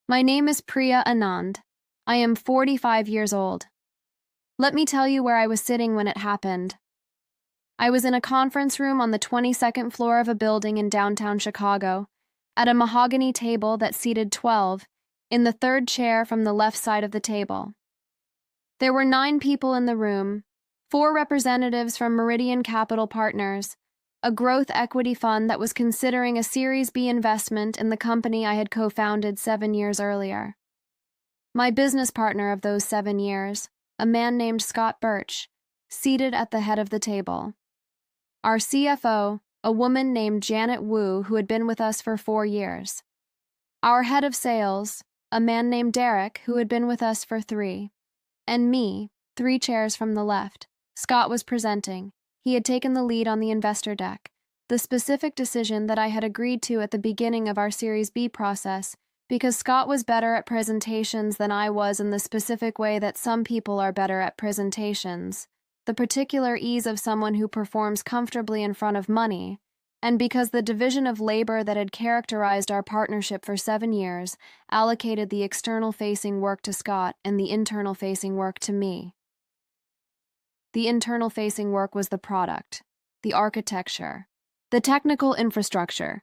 My name is Priya Anand. I am 45 years old. Let me tell you where I was sitting when it happened. I was in a conference room on the 22nd floor of a building in downtown Chicago, at a mahogany table that seated 12, in the third chair from the left side of the table. There were 9 people in the room, 4 representatives from Meridian Capital Partners, a growth equity fund that was considering a Series B investment in the company I had co-founded 7 years earlier. My business partner of those 7 years, a man named Scott Birch, seated at the head of the table. Our CFO, a woman named Janet Wu, who had been with us for 4 years. Our head of sales, a man named Derek, who had been with us for 3. And me, 3 chairs from the left. Scott was presenting. He had taken the lead on the investor deck, the specific decision that I had agreed to at the beginning of our Series B process, because Scott was better at presentations than I was in the specific way that some people are better at presentations, the particular ease of someone who performs comfortably in front of money, and because the division of labor that had characterized our partnership for 7 years allocated the external-facing work to Scott and the internal-facing work to me. The internal-facing work was the product, the architecture, the technical infrastructure,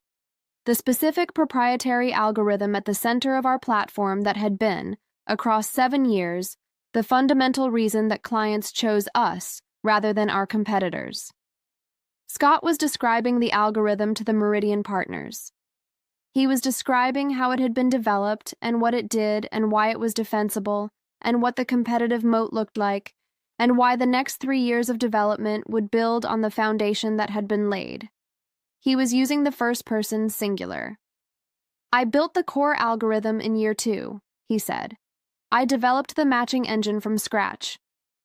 the specific proprietary algorithm at the center of our platform that had been, across 7 years, the fundamental reason that clients chose us rather than our competitors. Scott was describing the algorithm to the Meridian partners. He was describing how it had been developed and what it did and why it was defensible and what the competitive moat looked like and why the next 3 years of development would build on the foundation that had been laid. He was using the first-person singular. I built the core algorithm in year 2, he said. I developed the matching engine from scratch.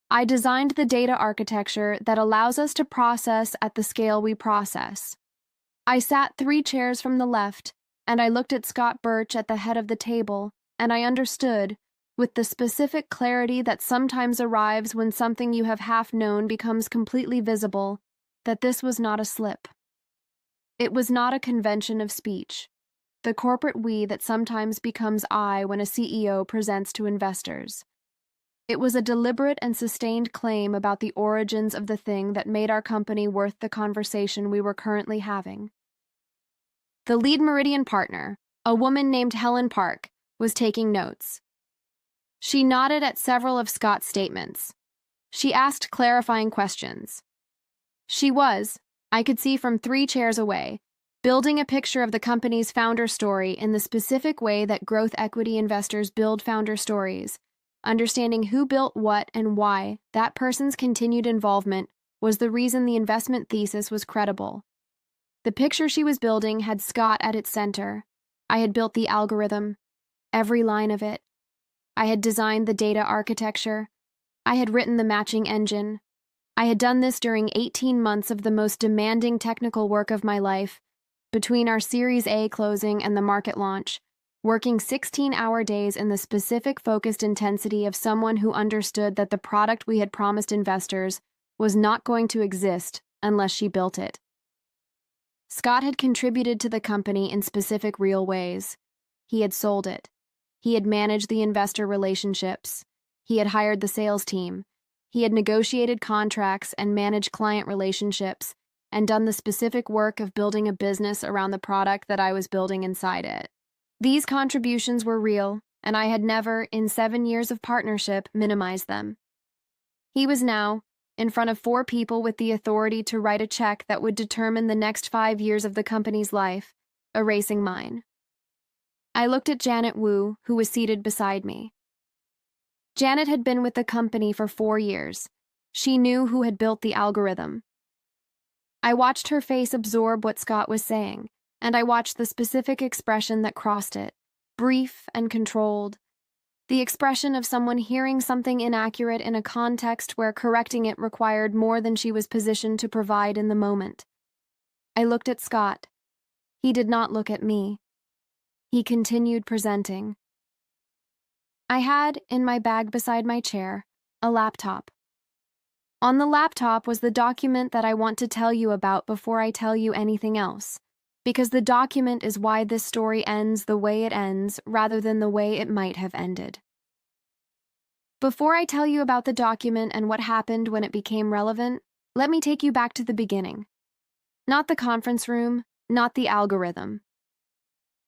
I designed the data architecture that allows us to process at the scale we process. I sat 3 chairs from the left, and I looked at Scott Birch at the head of the table, and I understood, with the specific clarity that sometimes arrives when something you have half known becomes completely visible, that this was not a slip. It was not a convention of speech, the corporate we that sometimes becomes I when a CEO presents to investors. It was a deliberate and sustained claim about the origins of the thing that made our company worth the conversation we were currently having. The lead Meridian partner, a woman named Helen Park, was taking notes. She nodded at several of Scott's statements. She asked clarifying questions. She was, I could see from 3 chairs away, building a picture of the company's founder story in the specific way that growth equity investors build founder stories, understanding who built what and why that person's continued involvement was the reason the investment thesis was credible. The picture she was building had Scott at its center. I had built the algorithm, every line of it. I had designed the data architecture. I had written the matching engine. I had done this during 18 months of the most demanding technical work of my life, between our Series A closing and the market launch, working 16-hour days in the specific focused intensity of someone who understood that the product we had promised investors was not going to exist unless she built it. Scott had contributed to the company in specific real ways. He had sold it. He had managed the investor relationships. He had hired the sales team. He had negotiated contracts and managed client relationships and done the specific work of building a business around the product that I was building inside it. These contributions were real, and I had never, in 7 years of partnership, minimized them. He was now, in front of 4 people with the authority to write a check that would determine the next 5 years of the company's life, erasing mine. I looked at Janet Wu, who was seated beside me. Janet had been with the company for 4 years. She knew who had built the algorithm. I watched her face absorb what Scott was saying, and I watched the specific expression that crossed it, brief and controlled, the expression of someone hearing something inaccurate in a context where correcting it required more than she was positioned to provide in the moment. I looked at Scott. He did not look at me. He continued presenting. I had, in my bag beside my chair, a laptop. On the laptop was the document that I want to tell you about before I tell you anything else, because the document is why this story ends the way it ends rather than the way it might have ended. Before I tell you about the document and what happened when it became relevant, let me take you back to the beginning. Not the conference room, not the algorithm.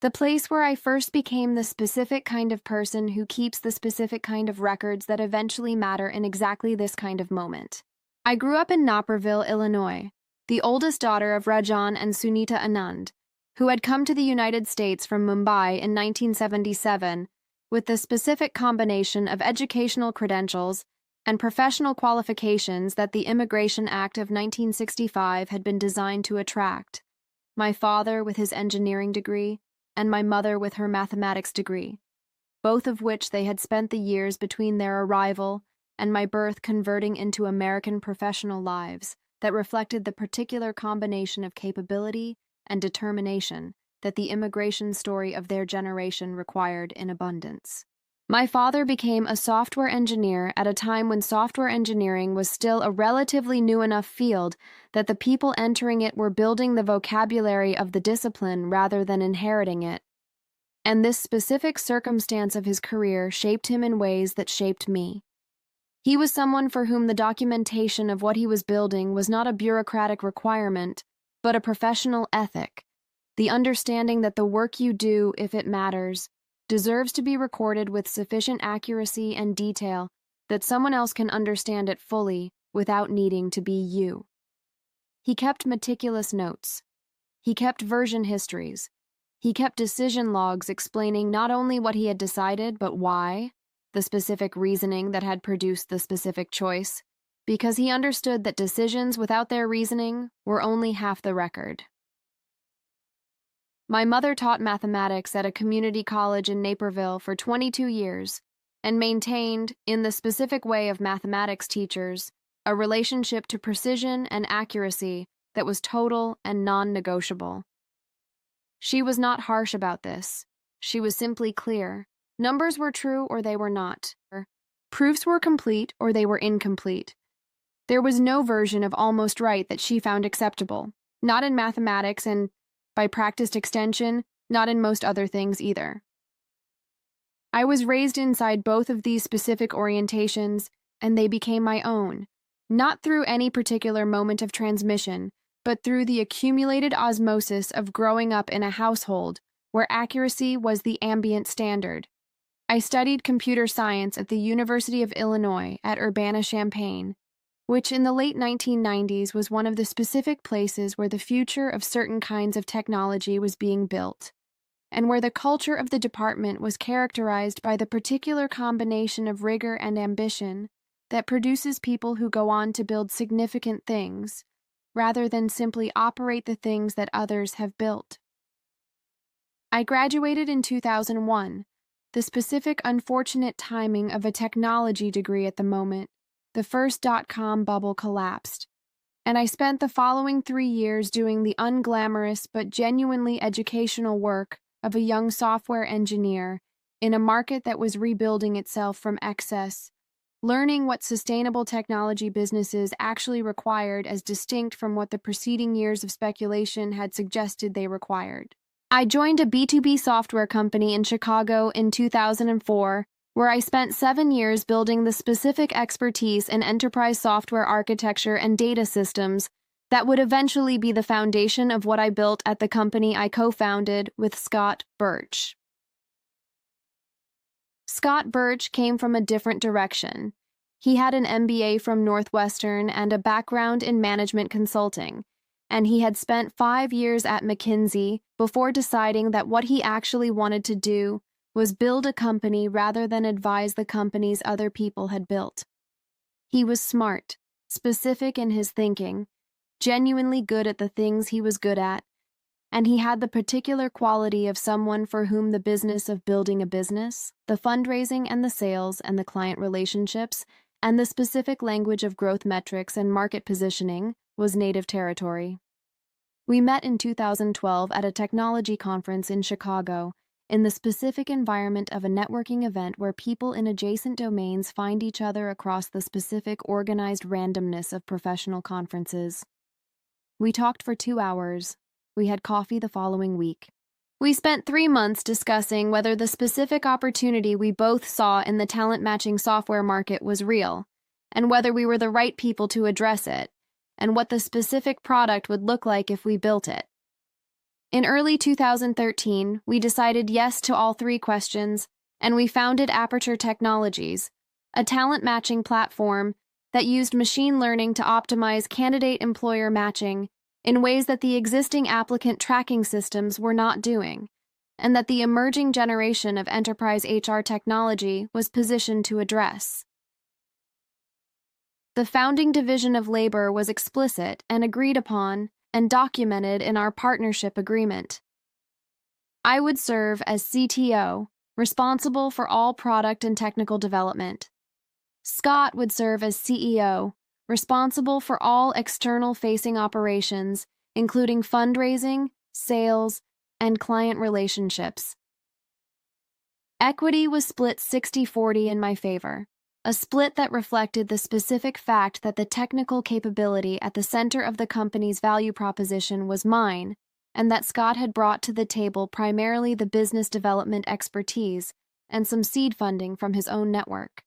The place where I first became the specific kind of person who keeps the specific kind of records that eventually matter in exactly this kind of moment. I grew up in Naperville, Illinois, the oldest daughter of Rajan and Sunita Anand, who had come to the United States from Mumbai in 1977 with the specific combination of educational credentials and professional qualifications that the Immigration Act of 1965 had been designed to attract. My father with his engineering degree, and my mother with her mathematics degree, both of which they had spent the years between their arrival and my birth converting into American professional lives that reflected the particular combination of capability and determination that the immigration story of their generation required in abundance. My father became a software engineer at a time when software engineering was still a relatively new enough field that the people entering it were building the vocabulary of the discipline rather than inheriting it. And this specific circumstance of his career shaped him in ways that shaped me. He was someone for whom the documentation of what he was building was not a bureaucratic requirement, but a professional ethic, the understanding that the work you do, if it matters, deserves to be recorded with sufficient accuracy and detail that someone else can understand it fully without needing to be you. He kept meticulous notes. He kept version histories. He kept decision logs explaining not only what he had decided, but why, the specific reasoning that had produced the specific choice, because he understood that decisions without their reasoning were only half the record. My mother taught mathematics at a community college in Naperville for 22 years and maintained, in the specific way of mathematics teachers, a relationship to precision and accuracy that was total and non-negotiable. She was not harsh about this. She was simply clear. Numbers were true or they were not. Proofs were complete or they were incomplete. There was no version of almost right that she found acceptable, not in mathematics and, by practiced extension, not in most other things either. I was raised inside both of these specific orientations, and they became my own, not through any particular moment of transmission, but through the accumulated osmosis of growing up in a household where accuracy was the ambient standard. I studied computer science at the University of Illinois at Urbana-Champaign, which in the late 1990s was one of the specific places where the future of certain kinds of technology was being built, and where the culture of the department was characterized by the particular combination of rigor and ambition that produces people who go on to build significant things, rather than simply operate the things that others have built. I graduated in 2001, the specific unfortunate timing of a technology degree at the moment. The first dot-com bubble collapsed, and I spent the following 3 years doing the unglamorous but genuinely educational work of a young software engineer in a market that was rebuilding itself from excess, learning what sustainable technology businesses actually required as distinct from what the preceding years of speculation had suggested they required. I joined a B2B software company in Chicago in 2004, where I spent 7 years building the specific expertise in enterprise software architecture and data systems that would eventually be the foundation of what I built at the company I co-founded with Scott Birch. Scott Birch came from a different direction. He had an MBA from Northwestern and a background in management consulting, and he had spent 5 years at McKinsey before deciding that what he actually wanted to do was build a company rather than advise the companies other people had built. He was smart, specific in his thinking, genuinely good at the things he was good at, and he had the particular quality of someone for whom the business of building a business, the fundraising and the sales and the client relationships, and the specific language of growth metrics and market positioning was native territory. We met in 2012 at a technology conference in Chicago, in the specific environment of a networking event where people in adjacent domains find each other across the specific organized randomness of professional conferences. We talked for 2 hours. we had coffee the following week. We spent 3 months discussing whether the specific opportunity we both saw in the talent matching software market was real, and whether we were the right people to address it, and what the specific product would look like if we built it. In early 2013, we decided yes to all 3 questions, and we founded Aperture Technologies, a talent matching platform that used machine learning to optimize candidate-employer matching in ways that the existing applicant tracking systems were not doing, and that the emerging generation of enterprise HR technology was positioned to address. The founding division of labor was explicit and agreed upon and documented in our partnership agreement. I would serve as CTO, responsible for all product and technical development. Scott would serve as CEO, responsible for all external-facing operations, including fundraising, sales, and client relationships. Equity was split 60-40 in my favor, a split that reflected the specific fact that the technical capability at the center of the company's value proposition was mine, and that Scott had brought to the table primarily the business development expertise and some seed funding from his own network.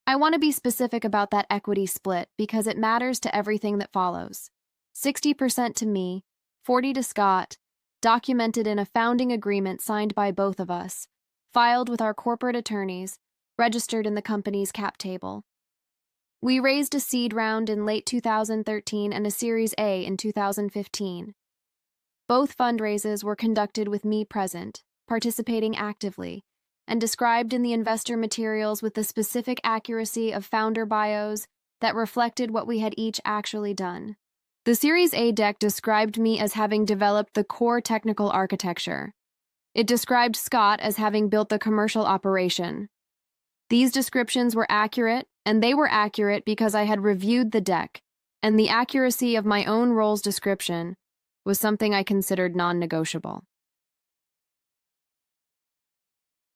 I want to be specific about that equity split because it matters to everything that follows. 60% to me, 40% to Scott, documented in a founding agreement signed by both of us, filed with our corporate attorneys, registered in the company's cap table. We raised a seed round in late 2013 and a Series A in 2015. Both fundraisers were conducted with me present, participating actively, and described in the investor materials with the specific accuracy of founder bios that reflected what we had each actually done. The Series A deck described me as having developed the core technical architecture. It described Scott as having built the commercial operation. These descriptions were accurate, and they were accurate because I had reviewed the deck, and the accuracy of my own role's description was something I considered non-negotiable.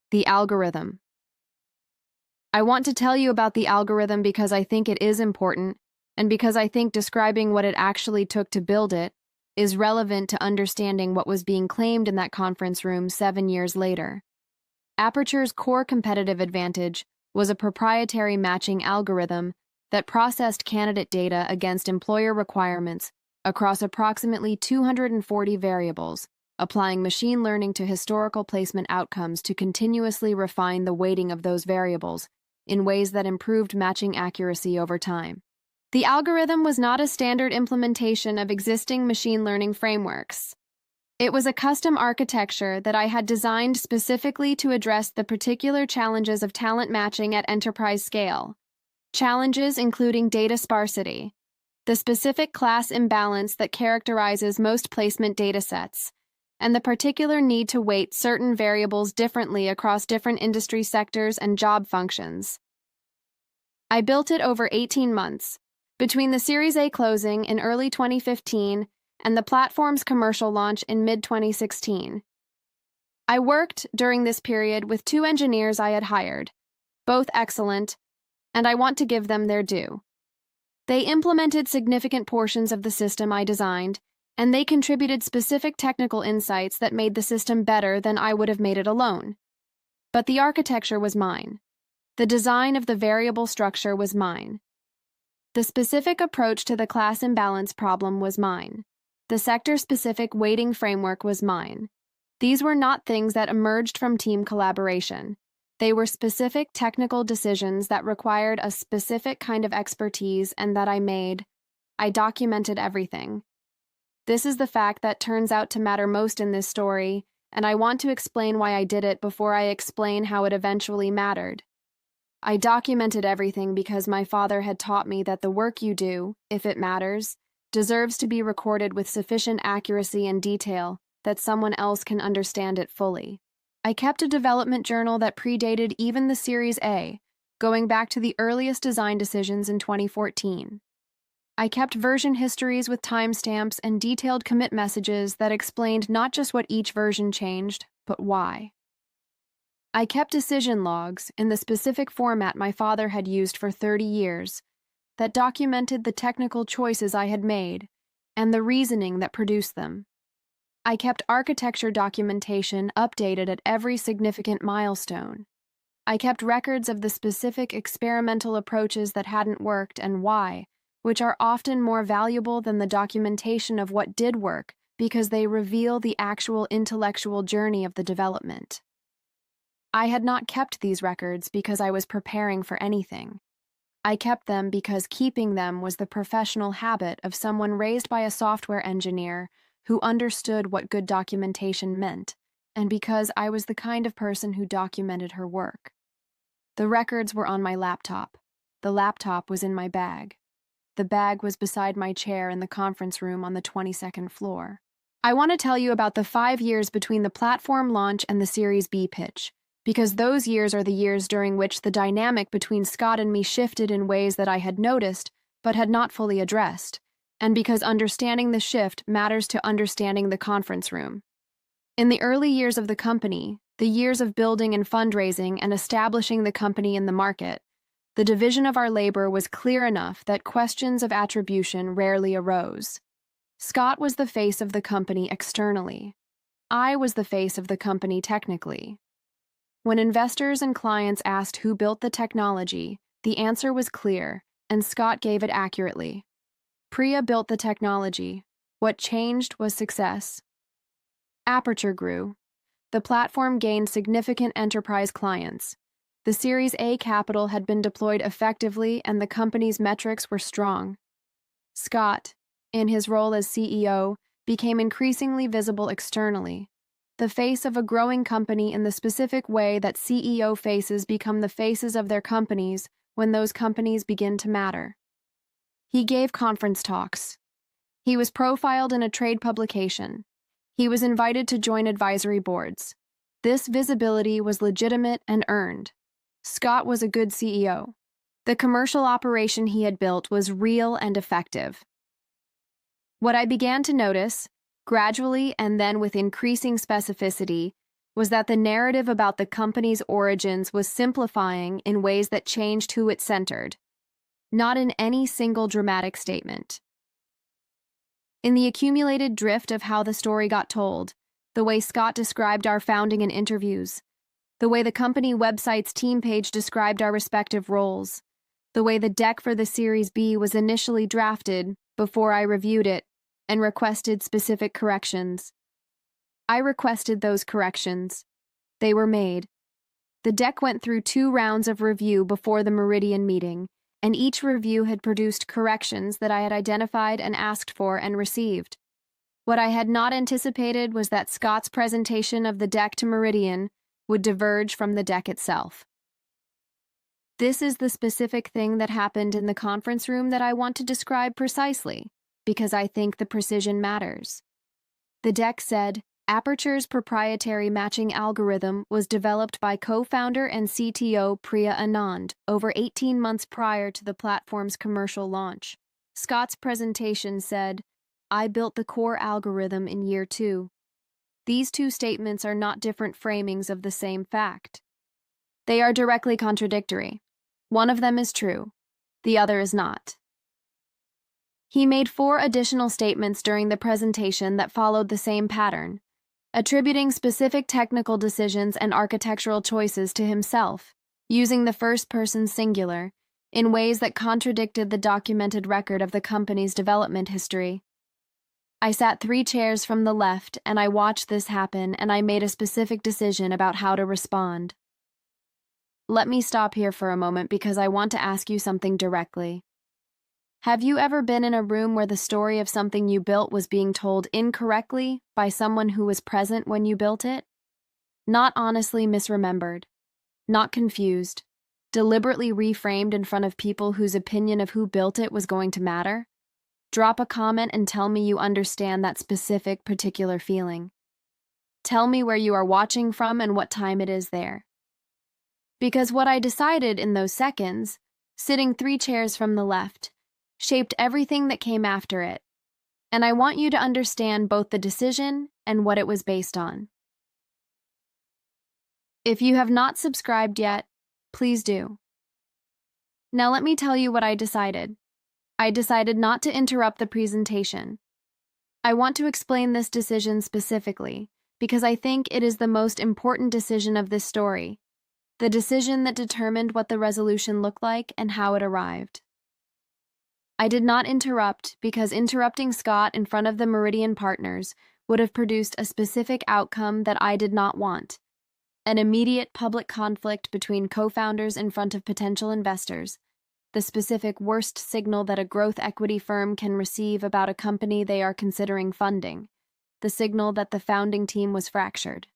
The algorithm. I want to tell you about the algorithm because I think it is important, and because I think describing what it actually took to build it is relevant to understanding what was being claimed in that conference room 7 years later. Aperture's core competitive advantage was a proprietary matching algorithm that processed candidate data against employer requirements across approximately 240 variables, applying machine learning to historical placement outcomes to continuously refine the weighting of those variables in ways that improved matching accuracy over time. The algorithm was not a standard implementation of existing machine learning frameworks. It was a custom architecture that I had designed specifically to address the particular challenges of talent matching at enterprise scale. Challenges including data sparsity, the specific class imbalance that characterizes most placement datasets, and the particular need to weight certain variables differently across different industry sectors and job functions. I built it over 18 months, between the Series A closing in early 2015 and the platform's commercial launch in mid-2016. I worked during this period with 2 engineers I had hired, both excellent, and I want to give them their due. They implemented significant portions of the system I designed, and they contributed specific technical insights that made the system better than I would have made it alone. But the architecture was mine. The design of the variable structure was mine. The specific approach to the class imbalance problem was mine. The sector-specific weighting framework was mine. These were not things that emerged from team collaboration. They were specific technical decisions that required a specific kind of expertise and that I made. I documented everything. This is the fact that turns out to matter most in this story, and I want to explain why I did it before I explain how it eventually mattered. I documented everything because my father had taught me that the work you do, if it matters, deserves to be recorded with sufficient accuracy and detail that someone else can understand it fully. I kept a development journal that predated even the Series A, going back to the earliest design decisions in 2014. I kept version histories with timestamps and detailed commit messages that explained not just what each version changed, but why. I kept decision logs in the specific format my father had used for 30 years that documented the technical choices I had made and the reasoning that produced them. I kept architecture documentation updated at every significant milestone. I kept records of the specific experimental approaches that hadn't worked and why, which are often more valuable than the documentation of what did work because they reveal the actual intellectual journey of the development. I had not kept these records because I was preparing for anything. I kept them because keeping them was the professional habit of someone raised by a software engineer who understood what good documentation meant, and because I was the kind of person who documented her work. The records were on my laptop. The laptop was in my bag. The bag was beside my chair in the conference room on the 22nd floor. I want to tell you about the 5 years between the platform launch and the Series B pitch, because those years are the years during which the dynamic between Scott and me shifted in ways that I had noticed but had not fully addressed, and because understanding the shift matters to understanding the conference room. In the early years of the company, the years of building and fundraising and establishing the company in the market, the division of our labor was clear enough that questions of attribution rarely arose. Scott was the face of the company externally. I was the face of the company technically. When investors and clients asked who built the technology, the answer was clear, and Scott gave it accurately. Priya built the technology. What changed was success. Aperture grew. The platform gained significant enterprise clients. The Series A capital had been deployed effectively, and the company's metrics were strong. Scott, in his role as CEO, became increasingly visible externally, the face of a growing company in the specific way that CEO faces become the faces of their companies when those companies begin to matter. He gave conference talks. He was profiled in a trade publication. He was invited to join advisory boards. This visibility was legitimate and earned. Scott was a good CEO. The commercial operation he had built was real and effective. What I began to notice, gradually and then with increasing specificity, was that the narrative about the company's origins was simplifying in ways that changed who it centered, not in any single dramatic statement. In the accumulated drift of how the story got told, the way Scott described our founding in interviews, the way the company website's team page described our respective roles, the way the deck for the Series B was initially drafted before I reviewed it and requested specific corrections. I requested those corrections. They were made. The deck went through 2 rounds of review before the Meridian meeting, and each review had produced corrections that I had identified and asked for and received. What I had not anticipated was that Scott's presentation of the deck to Meridian would diverge from the deck itself. This is the specific thing that happened in the conference room that I want to describe precisely, because I think the precision matters. The deck said, Aperture's proprietary matching algorithm was developed by co-founder and CTO Priya Anand over 18 months prior to the platform's commercial launch. Scott's presentation said, I built the core algorithm in year 2. These 2 statements are not different framings of the same fact. They are directly contradictory. One of them is true. The other is not. He made 4 additional statements during the presentation that followed the same pattern, attributing specific technical decisions and architectural choices to himself, using the first-person singular, in ways that contradicted the documented record of the company's development history. I sat 3 chairs from the left, and I watched this happen, and I made a specific decision about how to respond. Let me stop here for a moment because I want to ask you something directly. Have you ever been in a room where the story of something you built was being told incorrectly by someone who was present when you built it? Not honestly misremembered, not confused, deliberately reframed in front of people whose opinion of who built it was going to matter? Drop a comment and tell me you understand that specific, particular feeling. Tell me where you are watching from and what time it is there. Because what I decided in those seconds, sitting 3 chairs from the left, shaped everything that came after it, and I want you to understand both the decision and what it was based on. If you have not subscribed yet, please do. Now let me tell you what I decided. I decided not to interrupt the presentation. I want to explain this decision specifically because I think it is the most important decision of this story, the decision that determined what the resolution looked like and how it arrived. I did not interrupt because interrupting Scott in front of the Meridian partners would have produced a specific outcome that I did not want: an immediate public conflict between co-founders in front of potential investors, the specific worst signal that a growth equity firm can receive about a company they are considering funding, the signal that the founding team was fractured.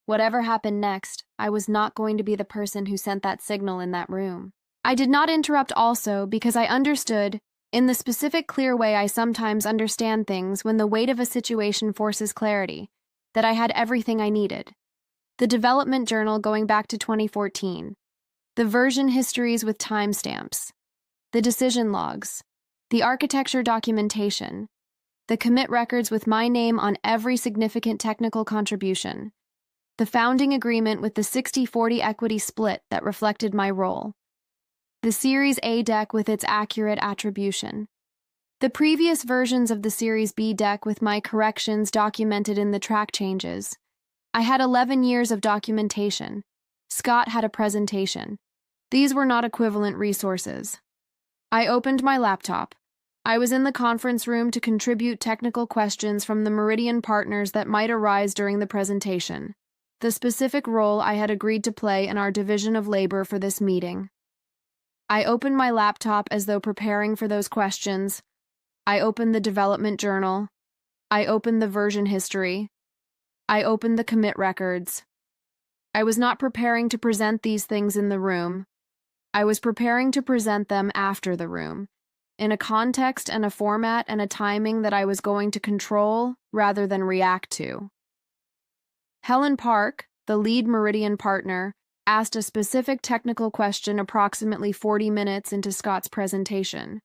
Whatever happened next, I was not going to be the person who sent that signal in that room. I did not interrupt also because I understood, in the specific clear way I sometimes understand things when the weight of a situation forces clarity, that I had everything I needed. The development journal going back to 2014, the version histories with timestamps, the decision logs, the architecture documentation, the commit records with my name on every significant technical contribution, the founding agreement with the 60-40 equity split that reflected my role, the Series A deck with its accurate attribution, the previous versions of the Series B deck with my corrections documented in the track changes. I had 11 years of documentation. Scott had a presentation. These were not equivalent resources. I opened my laptop. I was in the conference room to contribute technical questions from the Meridian partners that might arise during the presentation, the specific role I had agreed to play in our division of labor for this meeting. I opened my laptop as though preparing for those questions. I opened the development journal. I opened the version history. I opened the commit records. I was not preparing to present these things in the room. I was preparing to present them after the room, in a context and a format and a timing that I was going to control rather than react to. Helen Park, the lead Meridian partner, asked a specific technical question approximately 40 minutes into Scott's presentation.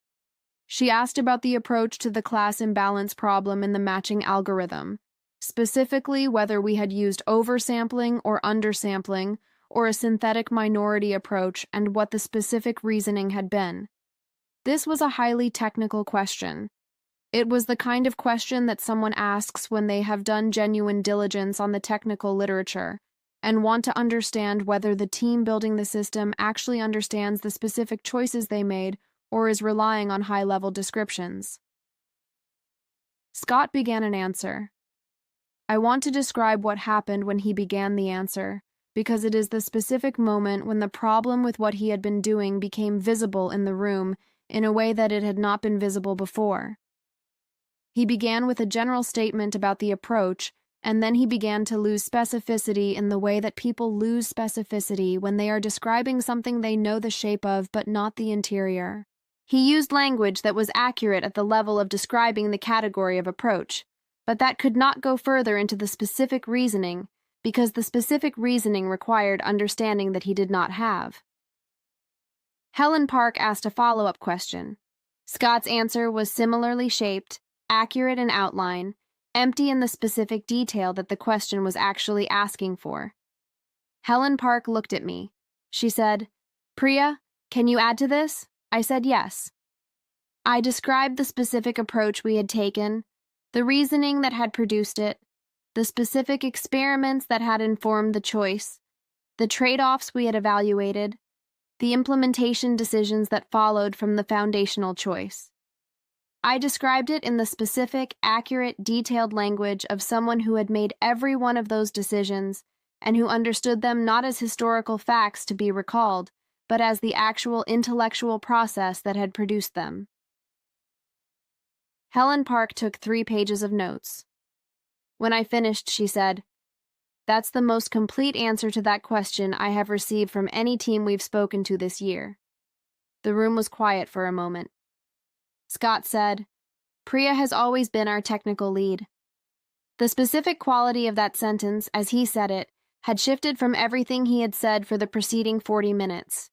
She asked about the approach to the class imbalance problem in the matching algorithm, specifically whether we had used oversampling or undersampling or a synthetic minority approach and what the specific reasoning had been. This was a highly technical question. It was the kind of question that someone asks when they have done genuine diligence on the technical literature and want to understand whether the team building the system actually understands the specific choices they made or is relying on high-level descriptions. Scott began an answer. I want to describe what happened when he began the answer, because it is the specific moment when the problem with what he had been doing became visible in the room in a way that it had not been visible before. He began with a general statement about the approach, and then he began to lose specificity in the way that people lose specificity when they are describing something they know the shape of but not the interior. He used language that was accurate at the level of describing the category of approach, but that could not go further into the specific reasoning because the specific reasoning required understanding that he did not have. Helen Park asked a follow-up question. Scott's answer was similarly shaped, accurate in outline, empty in the specific detail that the question was actually asking for. Helen Park looked at me. She said, "Priya, can you add to this?" I said yes. I described the specific approach we had taken, the reasoning that had produced it, the specific experiments that had informed the choice, the trade-offs we had evaluated, the implementation decisions that followed from the foundational choice. I described it in the specific, accurate, detailed language of someone who had made every one of those decisions and who understood them not as historical facts to be recalled, but as the actual intellectual process that had produced them. Helen Park took 3 pages of notes. When I finished, she said, "That's the most complete answer to that question I have received from any team we've spoken to this year." The room was quiet for a moment. Scott said, "Priya has always been our technical lead." The specific quality of that sentence, as he said it, had shifted from everything he had said for the preceding 40 minutes.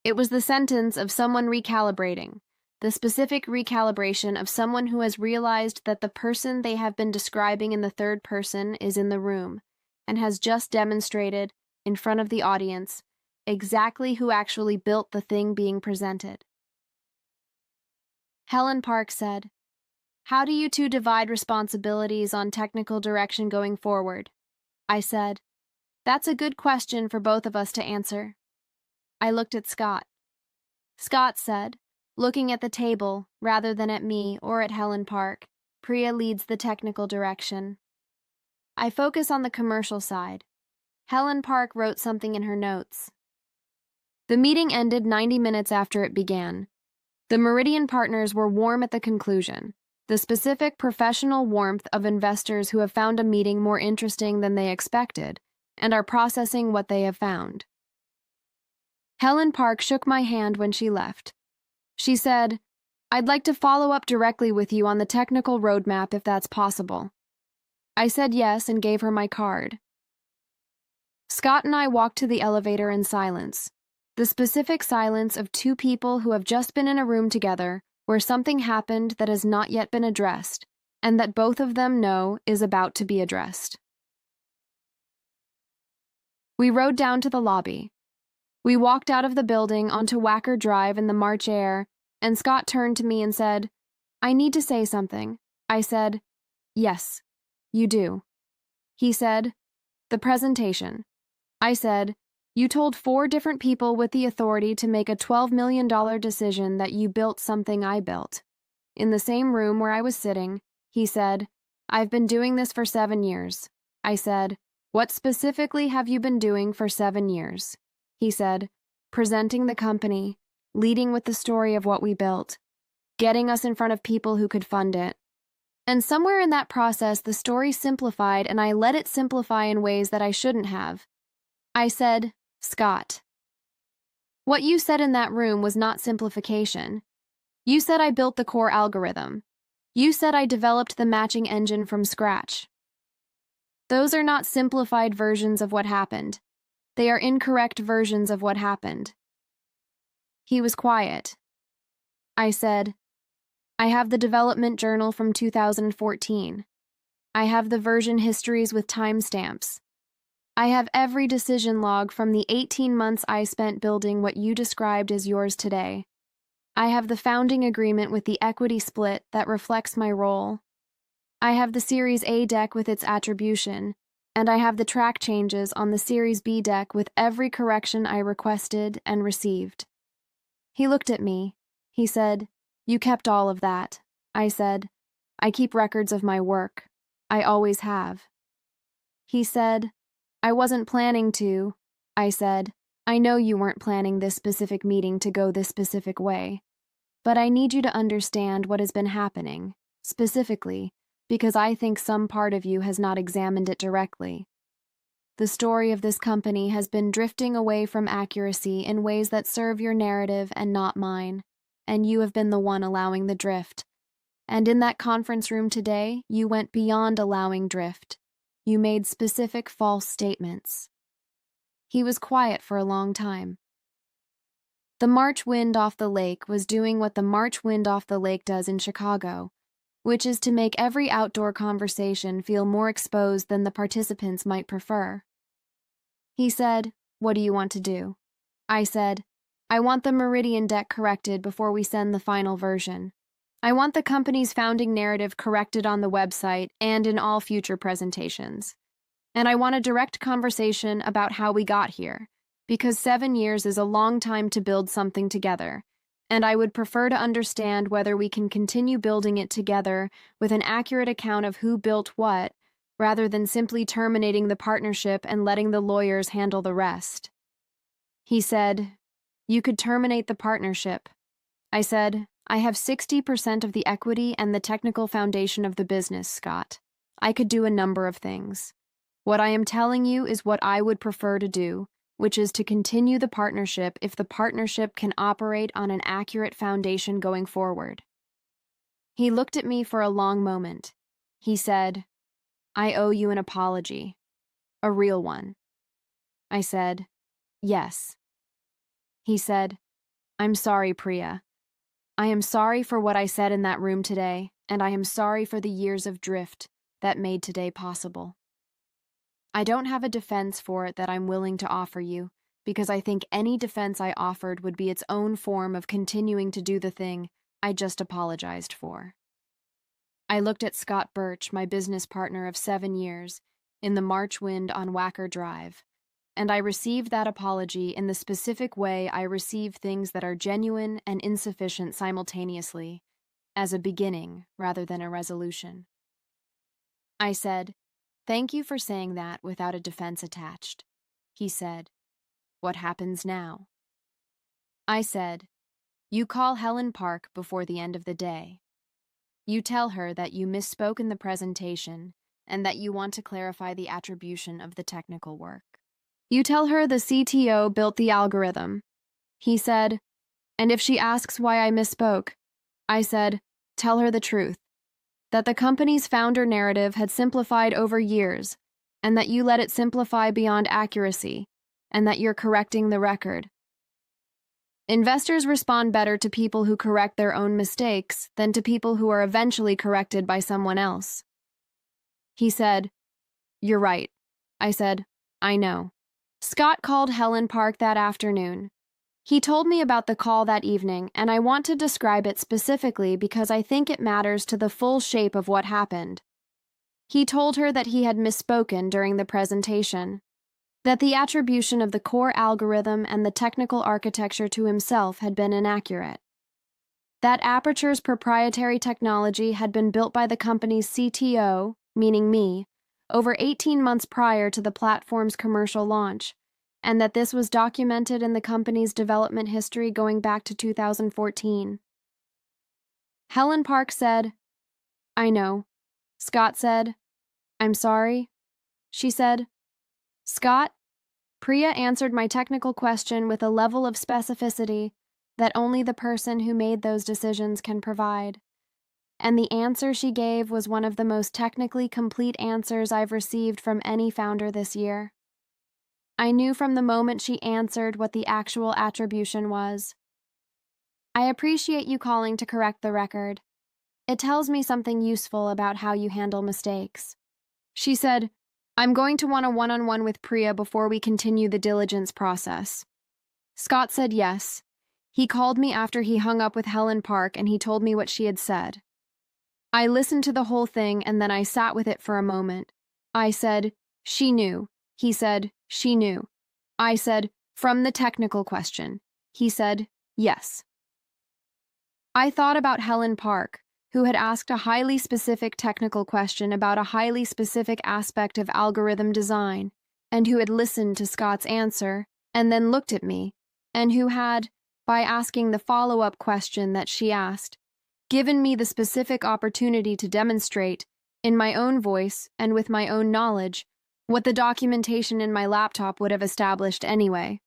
It was the sentence of someone recalibrating, the specific recalibration of someone who has realized that the person they have been describing in the third person is in the room, and has just demonstrated, in front of the audience, exactly who actually built the thing being presented. Helen Park said, How do you two divide responsibilities on technical direction going forward? I said. That's a good question for both of us to answer. I looked at Scott. Scott said, looking at the table rather than at me or at Helen Park, Priya leads the technical direction. I focus on the commercial side. Helen Park wrote something in her notes. The meeting ended 90 minutes after it began. The Meridian partners were warm at the conclusion, the specific professional warmth of investors who have found a meeting more interesting than they expected and are processing what they have found. Helen Park shook my hand when she left. She said, "I'd like to follow up directly with you on the technical roadmap if that's possible." I said yes and gave her my card. Scott and I walked to the elevator in silence, the specific silence of two people who have just been in a room together where something happened that has not yet been addressed, and that both of them know is about to be addressed. We rode down to the lobby. We walked out of the building onto Wacker Drive in the March air, and Scott turned to me and said, "I need to say something." I said, "Yes, you do." He said, "The presentation." I said, "You told 4 different people with the authority to make a $12 million decision that you built something I built." In the same room where I was sitting, he said, "I've been doing this for 7 years." I said, "What specifically have you been doing for 7 years?" He said, "Presenting the company, leading with the story of what we built, getting us in front of people who could fund it." And somewhere in that process, the story simplified, and I let it simplify in ways that I shouldn't have. I said, "Scott, what you said in that room was not simplification. You said I built the core algorithm. You said I developed the matching engine from scratch. Those are not simplified versions of what happened. They are incorrect versions of what happened." He was quiet. I said, "I have the development journal from 2014. I have the version histories with timestamps. I have every decision log from the 18 months I spent building what you described as yours today. I have the founding agreement with the equity split that reflects my role. I have the Series A deck with its attribution, and I have the track changes on the Series B deck with every correction I requested and received." He looked at me. He said, "You kept all of that." I said, "I keep records of my work. I always have." He said, "I wasn't planning to." I said, "I know you weren't planning this specific meeting to go this specific way, but I need you to understand what has been happening, specifically, because I think some part of you has not examined it directly. The story of this company has been drifting away from accuracy in ways that serve your narrative and not mine, and you have been the one allowing the drift. And in that conference room today, you went beyond allowing drift. You made specific false statements." He was quiet for a long time. The March wind off the lake was doing what the March wind off the lake does in Chicago, which is to make every outdoor conversation feel more exposed than the participants might prefer. He said, "What do you want to do?" I said, "I want the Meridian deck corrected before we send the final version. I want the company's founding narrative corrected on the website and in all future presentations. And I want a direct conversation about how we got here, because 7 years is a long time to build something together, and I would prefer to understand whether we can continue building it together with an accurate account of who built what, rather than simply terminating the partnership and letting the lawyers handle the rest." He said, "You could terminate the partnership." I said, "I have 60% of the equity and the technical foundation of the business, Scott. I could do a number of things. What I am telling you is what I would prefer to do, which is to continue the partnership if the partnership can operate on an accurate foundation going forward." He looked at me for a long moment. He said, "I owe you an apology. A real one." I said, "Yes." He said, "I'm sorry, Priya. I am sorry for what I said in that room today, and I am sorry for the years of drift that made today possible. I don't have a defense for it that I'm willing to offer you, because I think any defense I offered would be its own form of continuing to do the thing I just apologized for." I looked at Scott Birch, my business partner of 7 years, in the March wind on Wacker Drive, and I received that apology in the specific way I receive things that are genuine and insufficient simultaneously, as a beginning rather than a resolution. I said, "Thank you for saying that without a defense attached." He said, "What happens now?" I said, "You call Helen Park before the end of the day. You tell her that you misspoke in the presentation and that you want to clarify the attribution of the technical work. You tell her the CTO built the algorithm." He said, "And if she asks why I misspoke?" I said, "Tell her the truth, that the company's founder narrative had simplified over years, and that you let it simplify beyond accuracy, and that you're correcting the record. Investors respond better to people who correct their own mistakes than to people who are eventually corrected by someone else." He said, "You're right." I said, "I know." Scott called Helen Park that afternoon. He told me about the call that evening, and I want to describe it specifically because I think it matters to the full shape of what happened. He told her that he had misspoken during the presentation, that the attribution of the core algorithm and the technical architecture to himself had been inaccurate, that Aperture's proprietary technology had been built by the company's CTO, meaning me, over 18 months prior to the platform's commercial launch, and that this was documented in the company's development history going back to 2014. Helen Park said, "I know." Scott said, "I'm sorry." She said, "Scott, Priya answered my technical question with a level of specificity that only the person who made those decisions can provide. And the answer she gave was one of the most technically complete answers I've received from any founder this year. I knew from the moment she answered what the actual attribution was. I appreciate you calling to correct the record. It tells me something useful about how you handle mistakes." She said, "I'm going to want a one-on-one with Priya before we continue the diligence process." Scott said yes. He called me after he hung up with Helen Park and he told me what she had said. I listened to the whole thing and then I sat with it for a moment. I said, "She knew." He said, "She knew." I said, "From the technical question." He said, "Yes." I thought about Helen Park, who had asked a highly specific technical question about a highly specific aspect of algorithm design, and who had listened to Scott's answer and then looked at me, and who had, by asking the follow-up question that she asked, given me the specific opportunity to demonstrate, in my own voice and with my own knowledge, what the documentation in my laptop would have established anyway.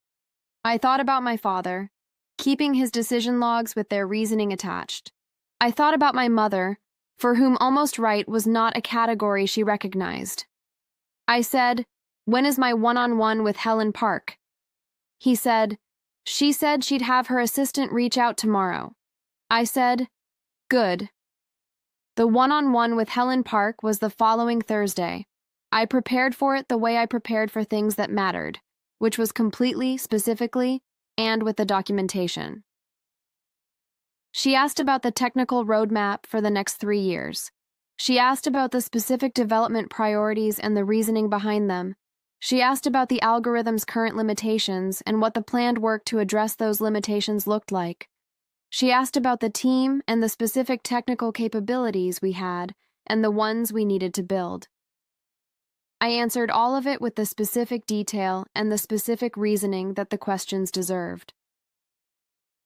I thought about my father, keeping his decision logs with their reasoning attached. I thought about my mother, for whom almost right was not a category she recognized. I said, "When is my one-on-one with Helen Park?" He said, "She said she'd have her assistant reach out tomorrow." I said, "Good." The one-on-one with Helen Park was the following Thursday. I prepared for it the way I prepared for things that mattered, which was completely, specifically, and with the documentation. She asked about the technical roadmap for the next 3 years. She asked about the specific development priorities and the reasoning behind them. She asked about the algorithm's current limitations and what the planned work to address those limitations looked like. She asked about the team and the specific technical capabilities we had and the ones we needed to build. I answered all of it with the specific detail and the specific reasoning that the questions deserved.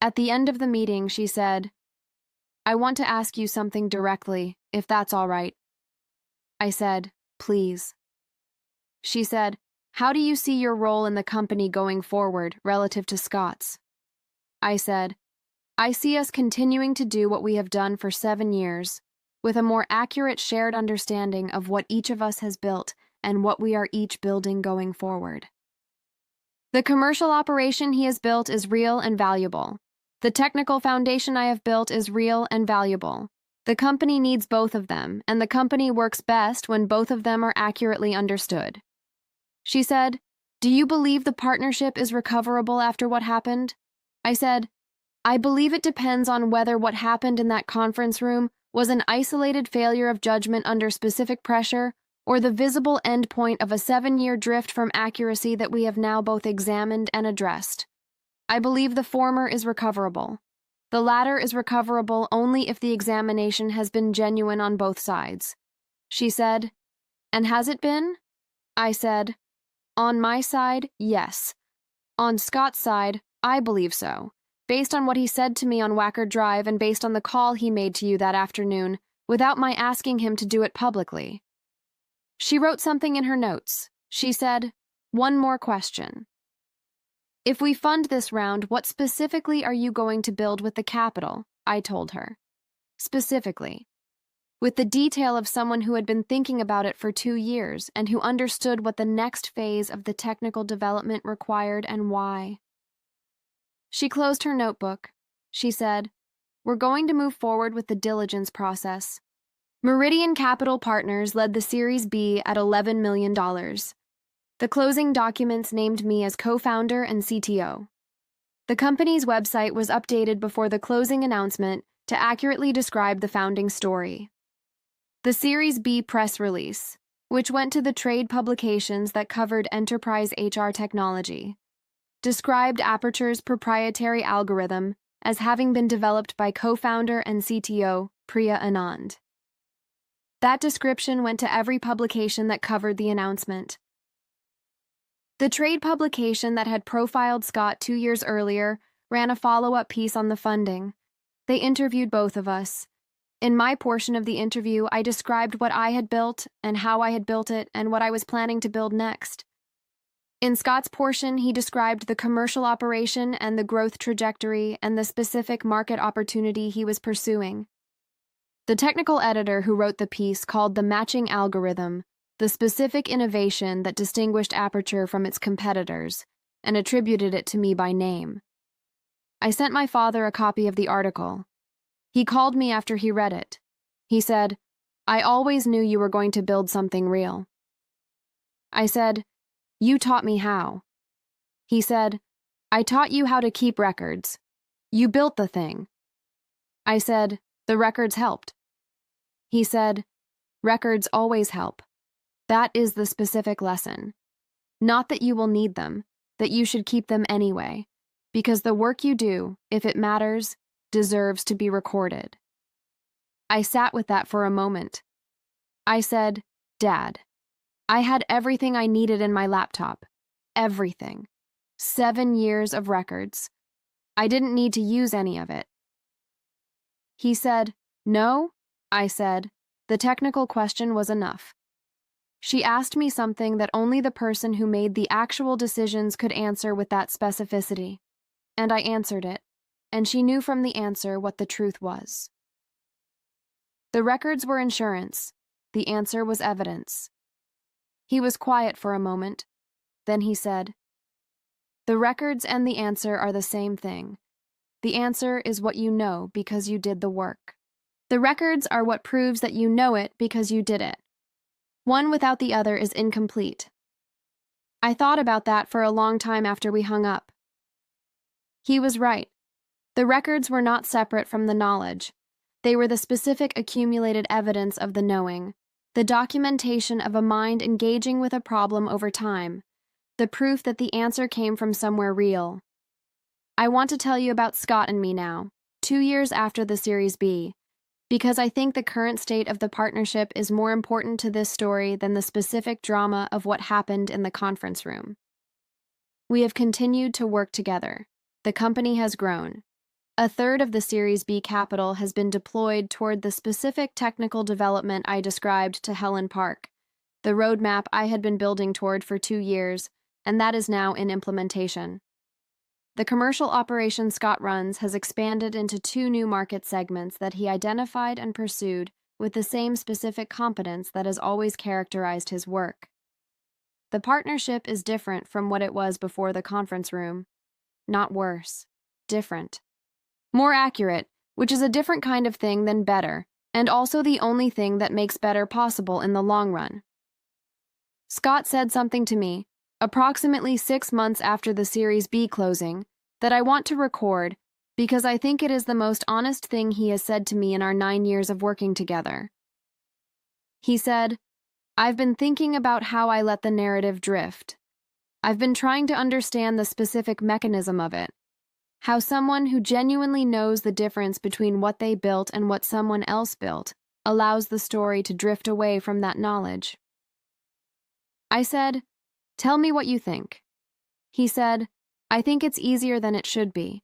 At the end of the meeting, she said, "I want to ask you something directly, if that's all right." I said, "Please." She said, "How do you see your role in the company going forward relative to Scott's?" I said, "I see us continuing to do what we have done for 7 years, with a more accurate shared understanding of what each of us has built and what we are each building going forward. The commercial operation he has built is real and valuable. The technical foundation I have built is real and valuable. The company needs both of them, and the company works best when both of them are accurately understood." She said, "Do you believe the partnership is recoverable after what happened?" I said, "I believe it depends on whether what happened in that conference room was an isolated failure of judgment under specific pressure, or the visible endpoint of a 7-year drift from accuracy that we have now both examined and addressed. I believe the former is recoverable. The latter is recoverable only if the examination has been genuine on both sides. She said, "And has it been?" I said, "On my side, yes. On Scott's side, I believe so, based on what he said to me on Wacker Drive and based on the call he made to you that afternoon, without my asking him to do it publicly." She wrote something in her notes. She said, "One more question. If we fund this round, what specifically are you going to build with the capital?" I told her. Specifically. With the detail of someone who had been thinking about it for 2 years and who understood what the next phase of the technical development required and why. She closed her notebook. She said, "We're going to move forward with the diligence process." Meridian Capital Partners led the Series B at $11 million. The closing documents named me as co-founder and CTO. The company's website was updated before the closing announcement to accurately describe the founding story. The Series B press release, which went to the trade publications that covered enterprise HR technology, described Aperture's proprietary algorithm as having been developed by co-founder and CTO Priya Anand. That description went to every publication that covered the announcement. The trade publication that had profiled Scott 2 years earlier ran a follow-up piece on the funding. They interviewed both of us. In my portion of the interview, I described what I had built and how I had built it and what I was planning to build next. In Scott's portion, he described the commercial operation and the growth trajectory and the specific market opportunity he was pursuing. The technical editor who wrote the piece called the matching algorithm the specific innovation that distinguished Aperture from its competitors and attributed it to me by name. I sent my father a copy of the article. He called me after he read it. He said, "I always knew you were going to build something real." I said, "You taught me how." He said, "I taught you how to keep records. You built the thing." I said, "The records helped." He said, "Records always help. That is the specific lesson. Not that you will need them, that you should keep them anyway, because the work you do, if it matters, deserves to be recorded." I sat with that for a moment. I said, "Dad, I had everything I needed in my laptop. Everything. 7 years of records. I didn't need to use any of it." He said, "No?" I said, "The technical question was enough." She asked me something that only the person who made the actual decisions could answer with that specificity. And I answered it, and she knew from the answer what the truth was. The records were insurance. The answer was evidence. He was quiet for a moment. Then he said, "The records and the answer are the same thing. The answer is what you know because you did the work. The records are what proves that you know it because you did it. One without the other is incomplete." I thought about that for a long time after we hung up. He was right. The records were not separate from the knowledge. They were the specific accumulated evidence of the knowing, the documentation of a mind engaging with a problem over time, the proof that the answer came from somewhere real. I want to tell you about Scott and me now, 2 years after the Series B, because I think the current state of the partnership is more important to this story than the specific drama of what happened in the conference room. We have continued to work together. The company has grown. A third of the Series B capital has been deployed toward the specific technical development I described to Helen Park, the roadmap I had been building toward for 2 years, and that is now in implementation. The commercial operation Scott runs has expanded into 2 new market segments that he identified and pursued with the same specific competence that has always characterized his work. The partnership is different from what it was before the conference room. Not worse. Different. More accurate, which is a different kind of thing than better, and also the only thing that makes better possible in the long run. Scott said something to me, approximately 6 months after the Series B closing, that I want to record because I think it is the most honest thing he has said to me in our 9 years of working together. He said, "I've been thinking about how I let the narrative drift. I've been trying to understand the specific mechanism of it, how someone who genuinely knows the difference between what they built and what someone else built allows the story to drift away from that knowledge." I said, "Tell me what you think." He said, "I think it's easier than it should be.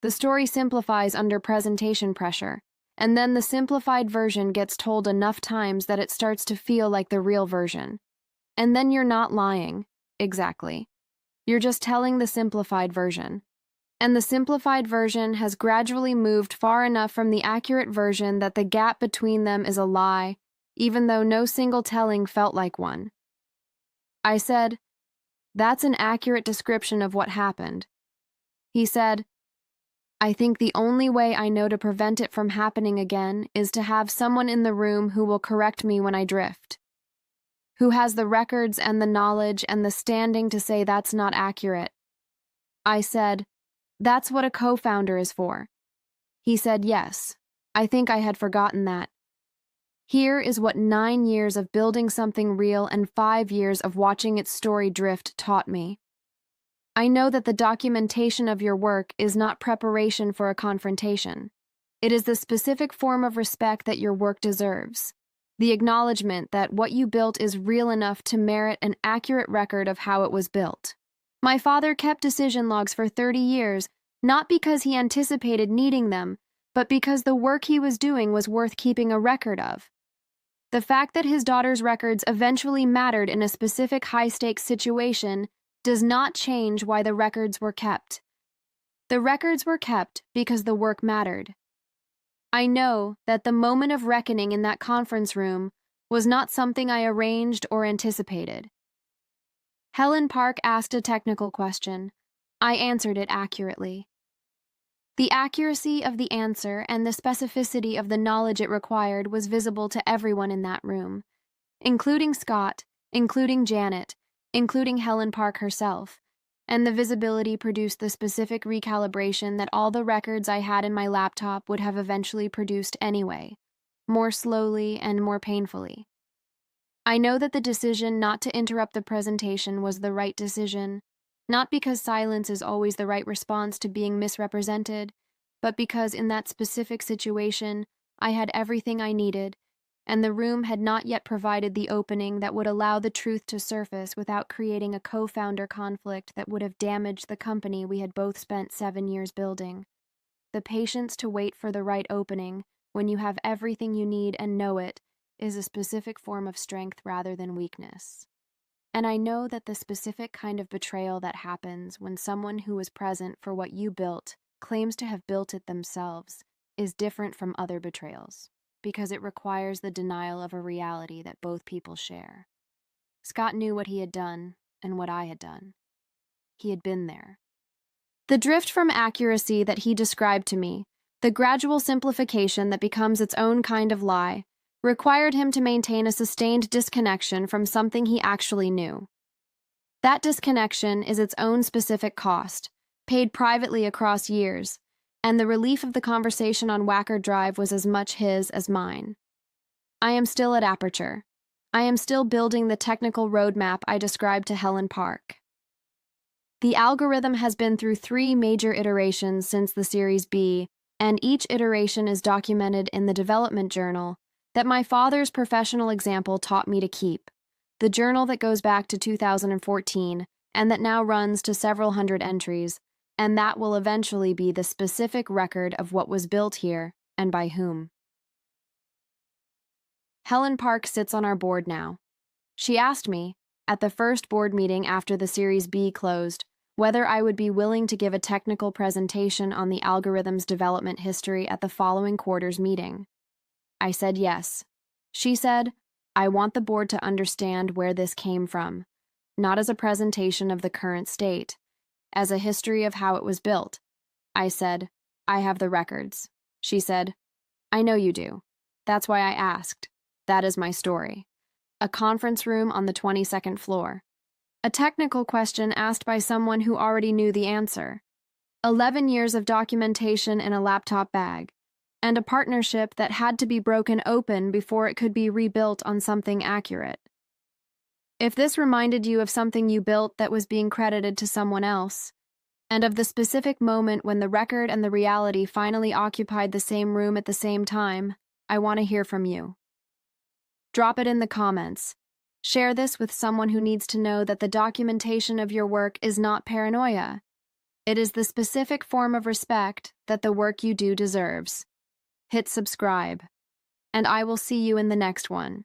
The story simplifies under presentation pressure, and then the simplified version gets told enough times that it starts to feel like the real version. And then you're not lying, exactly. You're just telling the simplified version. And the simplified version has gradually moved far enough from the accurate version that the gap between them is a lie, even though no single telling felt like one." I said, "That's an accurate description of what happened." He said, "I think the only way I know to prevent it from happening again is to have someone in the room who will correct me when I drift, who has the records and the knowledge and the standing to say that's not accurate." I said, "That's what a co-founder is for." He said, "Yes, I think I had forgotten that. Here is what 9 years of building something real and 5 years of watching its story drift taught me. I know that the documentation of your work is not preparation for a confrontation. It is the specific form of respect that your work deserves. The acknowledgement that what you built is real enough to merit an accurate record of how it was built." My father kept decision logs for 30 years, not because he anticipated needing them, but because the work he was doing was worth keeping a record of. The fact that his daughter's records eventually mattered in a specific high-stakes situation does not change why the records were kept. The records were kept because the work mattered. I know that the moment of reckoning in that conference room was not something I arranged or anticipated. Helen Park asked a technical question. I answered it accurately. The accuracy of the answer and the specificity of the knowledge it required was visible to everyone in that room, including Scott, including Janet, including Helen Park herself, and the visibility produced the specific recalibration that all the records I had in my laptop would have eventually produced anyway, more slowly and more painfully. I know that the decision not to interrupt the presentation was the right decision, not because silence is always the right response to being misrepresented, but because in that specific situation, I had everything I needed, and the room had not yet provided the opening that would allow the truth to surface without creating a co-founder conflict that would have damaged the company we had both spent 7 years building. The patience to wait for the right opening, when you have everything you need and know it, is a specific form of strength rather than weakness. And I know that the specific kind of betrayal that happens when someone who was present for what you built claims to have built it themselves is different from other betrayals, because it requires the denial of a reality that both people share. Scott knew what he had done and what I had done. He had been there. The drift from accuracy that he described to me, the gradual simplification that becomes its own kind of lie, required him to maintain a sustained disconnection from something he actually knew. That disconnection is its own specific cost, paid privately across years, and the relief of the conversation on Wacker Drive was as much his as mine. I am still at Aperture. I am still building the technical roadmap I described to Helen Park. The algorithm has been through 3 major iterations since the Series B, and each iteration is documented in the development journal that my father's professional example taught me to keep, the journal that goes back to 2014 and that now runs to several hundred entries, and that will eventually be the specific record of what was built here and by whom. Helen Park sits on our board now. She asked me, at the first board meeting after the Series B closed, whether I would be willing to give a technical presentation on the algorithm's development history at the following quarter's meeting. I said yes. She said, I want the board to understand where this came from, not as a presentation of the current state, as a history of how it was built. I said, I have the records. She said, I know you do. That's why I asked. That is my story. A conference room on the 22nd floor. A technical question asked by someone who already knew the answer. 11 years of documentation in a laptop bag, and a partnership that had to be broken open before it could be rebuilt on something accurate. If this reminded you of something you built that was being credited to someone else, and of the specific moment when the record and the reality finally occupied the same room at the same time, I want to hear from you. Drop it in the comments. Share this with someone who needs to know that the documentation of your work is not paranoia. It is the specific form of respect that the work you do deserves. Hit subscribe, and I will see you in the next one.